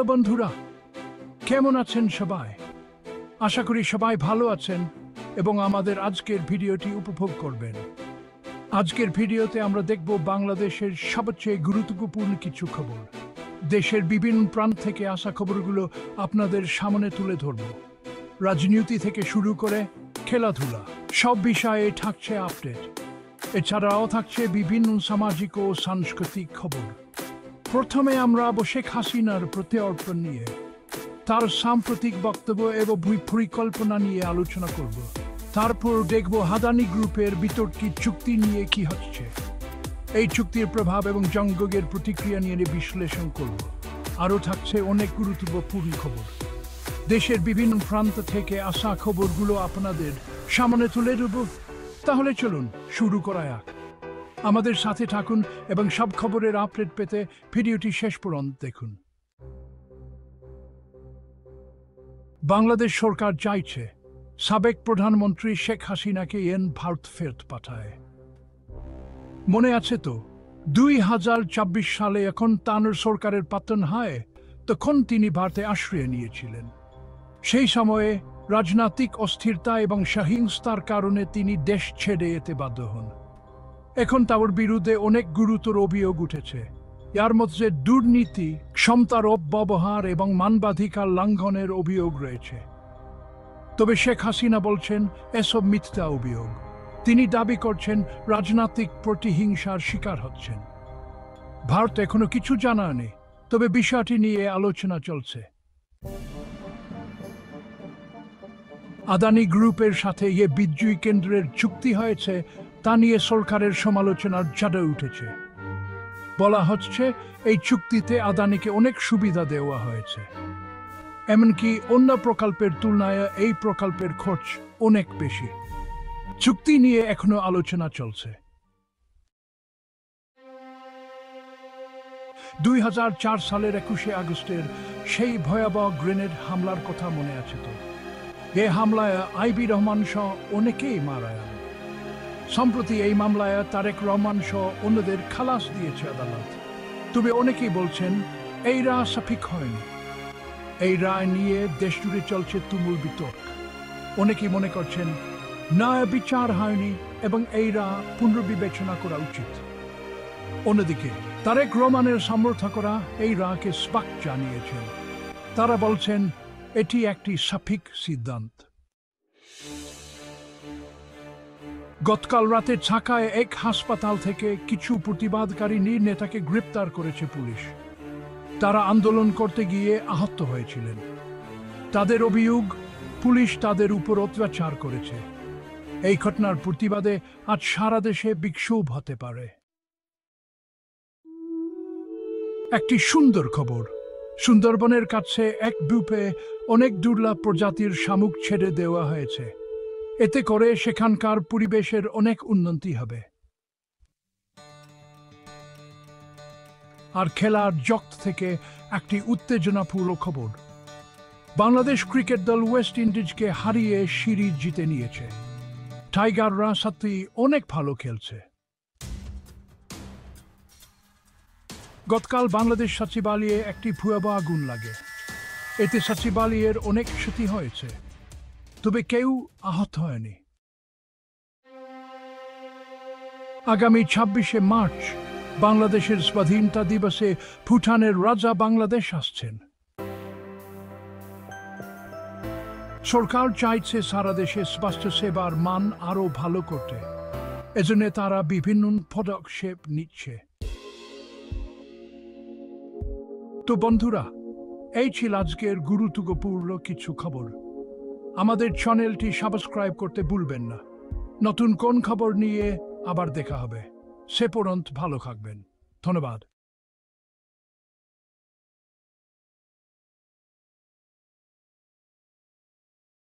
বন্ধুরা, কেমন আছেন সবাই? আশা করি সবাই ভালো আছেন এবং আমাদের আজকের ভিডিওটি উপভোগ করবেন। আজকের ভিডিওতে আমরা দেখব বাংলাদেশের সবচেয়ে গুরুত্বপূর্ণ কিছু খবর। দেশের বিভিন্ন প্রান্ত থেকে আসা খবরগুলো আপনাদের সামনে তুলে ধরব। রাজনীতি থেকে শুরু করে খেলাধুলা, সব বিষয়ে থাকছে আপডেট। এছাড়াও থাকছে বিভিন্ন সামাজিক ও সাংস্কৃতিক খবর। প্রথমে আমরা শেখ হাসিনার প্রত্যর্পণ নিয়ে, তার সাম্প্রতিক বক্তব্য এবং পরিকল্পনা নিয়ে আলোচনা করব। তারপর দেখব আদানি গ্রুপের বিতর্কিত চুক্তি নিয়ে কি হচ্ছে, এই চুক্তির প্রভাব এবং জঙ্গের প্রতিক্রিয়া নিয়ে বিশ্লেষণ করব। আরও থাকছে অনেক গুরুত্বপূর্ণ খবর। দেশের বিভিন্ন প্রান্ত থেকে আসা খবরগুলো আপনাদের সামনে তুলে দেব। তাহলে চলুন শুরু করা যাক। আমাদের সাথে থাকুন এবং সব খবরের আপডেট পেতে ভিডিওটি শেষ পর্যন্ত দেখুন। বাংলাদেশ সরকার চাইছে সাবেক প্রধানমন্ত্রী শেখ হাসিনাকে ভারত ফেরত পাঠায়। মনে আছে তো, 2024 সালে এখন তাঁর সরকারের পতন হয়, তখন তিনি ভারতে আশ্রয় নিয়েছিলেন। সেই সময়ে রাজনৈতিক অস্থিরতা এবং সহিংসতার কারণে তিনি দেশ ছেড়ে যেতে বাধ্য হন। এখন তার বিরুদ্ধে অনেক গুরুতর অভিযোগ উঠেছে। এর মধ্যে দুর্নীতি, ক্ষমতার অপব্যবহার এবং মানবাধিকার লঙ্ঘনের অভিযোগ রয়েছে। তবে শেখ হাসিনা বলছেন এসব মিথ্যা অভিযোগ। তিনি দাবি করছেন রাজনৈতিক প্রতিহিংসার শিকার হচ্ছেন। ভারত এখনো কিছু জানায়নি, তবে বিষয়টি নিয়ে আলোচনা চলছে। আদানি গ্রুপের সাথে বিদ্যুৎ কেন্দ্রের চুক্তি হয়েছে, তা নিয়ে সরকারের সমালোচনার ঝড় উঠেছে। বলা হচ্ছে এই চুক্তিতে আদানিকে অনেক সুবিধা দেওয়া হয়েছে, এমনকি অন্য প্রকল্পের তুলনায় এই প্রকল্পের খরচ অনেক বেশি। চুক্তি নিয়ে এখনো আলোচনা চলছে। 2004 সালের 21শে আগস্টের সেই ভয়াবহ গ্রেনেড হামলার কথা মনে আছে তো? এ হামলায় আইবি রহমান সহ অনেকেই মারা যান। সম্প্রতি এই মামলায় তারেক রহমান সহ অন্যদের খালাস দিয়েছে আদালত। তবে অনেকেই বলছেন এই রায় সঠিক হয়নি। এই রায় নিয়ে দেশ জুড়ে চলছে তুমুল বিতর্ক। অনেকেই মনে করছেন ন্যায় বিচার হয়নি এবং এই রায় পুনর্বিবেচনা করা উচিত। অন্যদিকে তারেক রহমানের সমর্থকরা এই রায়কে স্বাগত জানিয়েছেন। তারা বলছেন এটি একটি সঠিক সিদ্ধান্ত। গতকাল রাতে ঢাকায় এক হাসপাতাল থেকে কিছু প্রতিবাদকারী নেতাকে গ্রেপ্তার করেছে পুলিশ। তারা আন্দোলন করতে গিয়ে আহত হয়েছিলেন। তাদের অভিযোগ, পুলিশ তাদের উপর অত্যাচার করেছে। এই ঘটনার প্রতিবাদে আজ সারা দেশে বিক্ষোভ হতে পারে। একটি সুন্দর খবর, সুন্দরবনের কাছে এক দ্বীপে অনেক দুর্লভ প্রজাতির শামুক ছেড়ে দেওয়া হয়েছে। এতে করে সেখানকার পরিবেশের অনেক উন্নতি হবে। আর খেলার জগৎ থেকে একটি উত্তেজনাপূর্ণ খবর। বাংলাদেশ ক্রিকেট দল ওয়েস্ট ইন্ডিজকে হারিয়ে সিরিজ জিতে নিয়েছে। টাইগাররা সত্যি অনেক ভালো খেলছে। গতকাল বাংলাদেশ সচিবালয়ে একটি ভয়াবহ আগুন লাগে। এতে সচিবালয়ের অনেক ক্ষতি হয়েছে, তবে কেউ আহত হয়নি। আগামী 26শে মার্চ বাংলাদেশের স্বাধীনতা দিবসে ভুটানের রাজা বাংলাদেশ আসছেন। সরকার চাইছে সারা দেশে স্বাস্থ্য সেবার মান আরো ভালো করতে। এজন্য তারা বিভিন্ন পদক্ষেপ নিচ্ছে। তো বন্ধুরা, এই ছিল আজকের গুরুত্বপূর্ণ কিছু খবর। আমাদের চ্যানেলটি সাবস্ক্রাইব করতে ভুলবেন না। নতুন কোন খবর নিয়ে আবার দেখা হবে। সে পর্যন্ত ভালো থাকবেন। ধন্যবাদ।